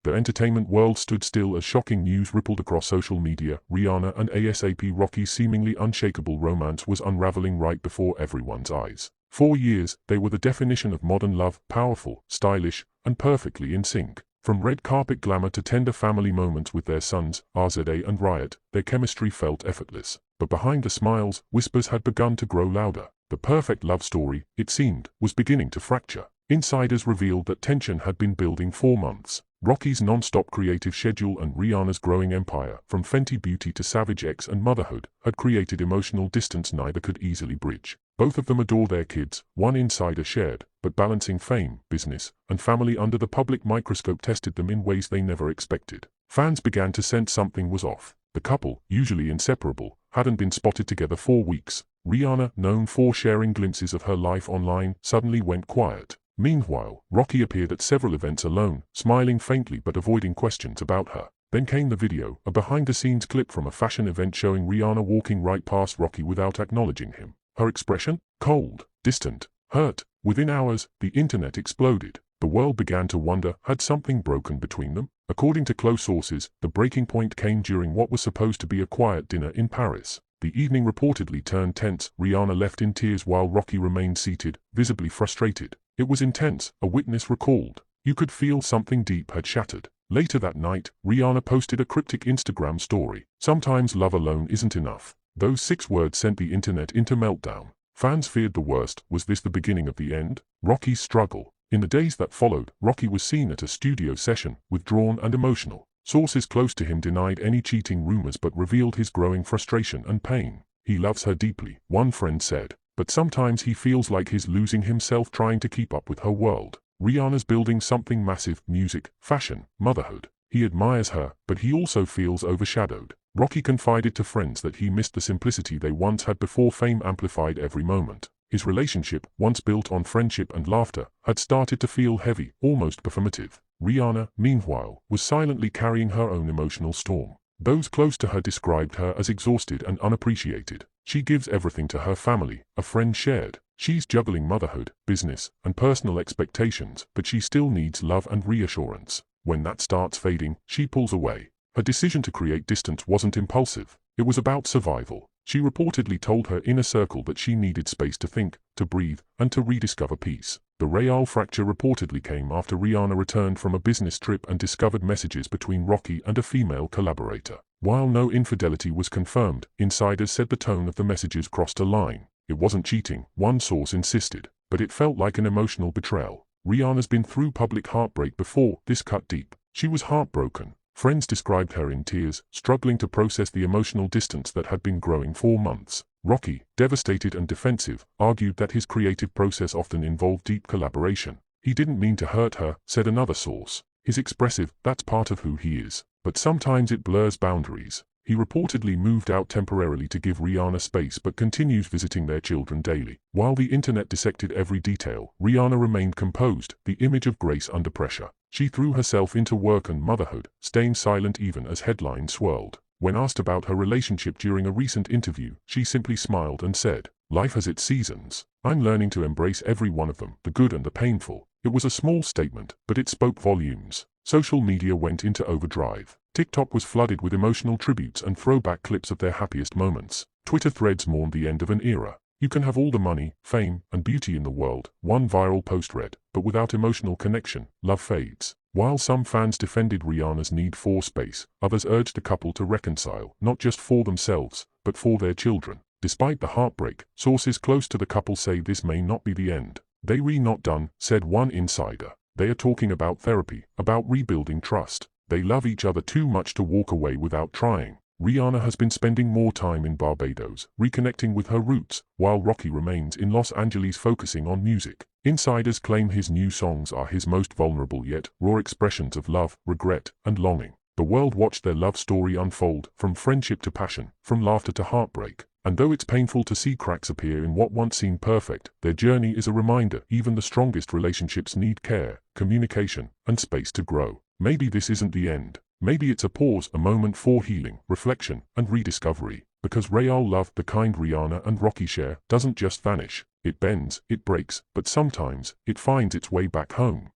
The entertainment world stood still as shocking news rippled across social media. Rihanna and ASAP Rocky's seemingly unshakable romance was unraveling right before everyone's eyes. For years, they were the definition of modern love, powerful, stylish, and perfectly in sync. From red carpet glamour to tender family moments with their sons, RZA and Riot, their chemistry felt effortless. But behind the smiles, whispers had begun to grow louder. The perfect love story, it seemed, was beginning to fracture. Insiders revealed that tension had been building for months. Rocky's non-stop creative schedule and Rihanna's growing empire, from Fenty Beauty to Savage X and motherhood, had created emotional distance neither could easily bridge. Both of them adore their kids, one insider shared, but balancing fame, business, and family under the public microscope tested them in ways they never expected. Fans began to sense something was off. The couple, usually inseparable, hadn't been spotted together for weeks. Rihanna, known for sharing glimpses of her life online, suddenly went quiet. Meanwhile, Rocky appeared at several events alone, smiling faintly but avoiding questions about her. Then came the video, a behind-the-scenes clip from a fashion event showing Rihanna walking right past Rocky without acknowledging him. Her expression? Cold, distant, hurt. Within hours, the internet exploded. The world began to wonder, had something broken between them? According to close sources, the breaking point came during what was supposed to be a quiet dinner in Paris. The evening reportedly turned tense. Rihanna left in tears while Rocky remained seated, visibly frustrated. It was intense, a witness recalled. You could feel something deep had shattered. Later that night, Rihanna posted a cryptic Instagram story. Sometimes love alone isn't enough. Those 6 words sent the internet into meltdown. Fans feared the worst. Was this the beginning of the end? Rocky's struggle. In the days that followed, Rocky was seen at a studio session, withdrawn and emotional. Sources close to him denied any cheating rumors but revealed his growing frustration and pain. He loves her deeply, one friend said, but sometimes he feels like he's losing himself trying to keep up with her world. Rihanna's building something massive: music, fashion, motherhood. He admires her, but he also feels overshadowed. Rocky confided to friends that he missed the simplicity they once had before fame amplified every moment. His relationship, once built on friendship and laughter, had started to feel heavy, almost performative. Rihanna, meanwhile, was silently carrying her own emotional storm. Those close to her described her as exhausted and unappreciated. She gives everything to her family, a friend shared. She's juggling motherhood, business, and personal expectations, but she still needs love and reassurance. When that starts fading, she pulls away. Her decision to create distance wasn't impulsive. It was about survival. She reportedly told her inner circle that she needed space to think, to breathe, and to rediscover peace. The real fracture reportedly came after Rihanna returned from a business trip and discovered messages between Rocky and a female collaborator. While no infidelity was confirmed, insiders said the tone of the messages crossed a line. It wasn't cheating, one source insisted, but it felt like an emotional betrayal. Rihanna's been through public heartbreak before. This cut deep. She was heartbroken. Friends described her in tears, struggling to process the emotional distance that had been growing for months. Rocky, devastated and defensive, argued that his creative process often involved deep collaboration. He didn't mean to hurt her, said another source. He's expressive, that's part of who he is. But sometimes it blurs boundaries. He reportedly moved out temporarily to give Rihanna space but continues visiting their children daily. While the internet dissected every detail, Rihanna remained composed, the image of grace under pressure. She threw herself into work and motherhood, staying silent even as headlines swirled. When asked about her relationship during a recent interview, she simply smiled and said, "Life has its seasons. I'm learning to embrace every one of them, the good and the painful." It was a small statement, but it spoke volumes. Social media went into overdrive. TikTok was flooded with emotional tributes and throwback clips of their happiest moments. Twitter threads mourned the end of an era. You can have all the money, fame, and beauty in the world, one viral post read, but without emotional connection, love fades. While some fans defended Rihanna's need for space, others urged the couple to reconcile, not just for themselves, but for their children. Despite the heartbreak, sources close to the couple say this may not be the end. "They're not done," said one insider. "They are talking about therapy, about rebuilding trust. They love each other too much to walk away without trying." Rihanna has been spending more time in Barbados, reconnecting with her roots, while Rocky remains in Los Angeles focusing on music. Insiders claim his new songs are his most vulnerable yet raw expressions of love, regret, and longing. The world watched their love story unfold, from friendship to passion, from laughter to heartbreak. And though it's painful to see cracks appear in what once seemed perfect, their journey is a reminder even the strongest relationships need care, communication, and space to grow. Maybe this isn't the end. Maybe it's a pause, a moment for healing, reflection, and rediscovery. Because real love, the kind Rihanna and Rocky share, doesn't just vanish. It bends, it breaks, but sometimes, it finds its way back home.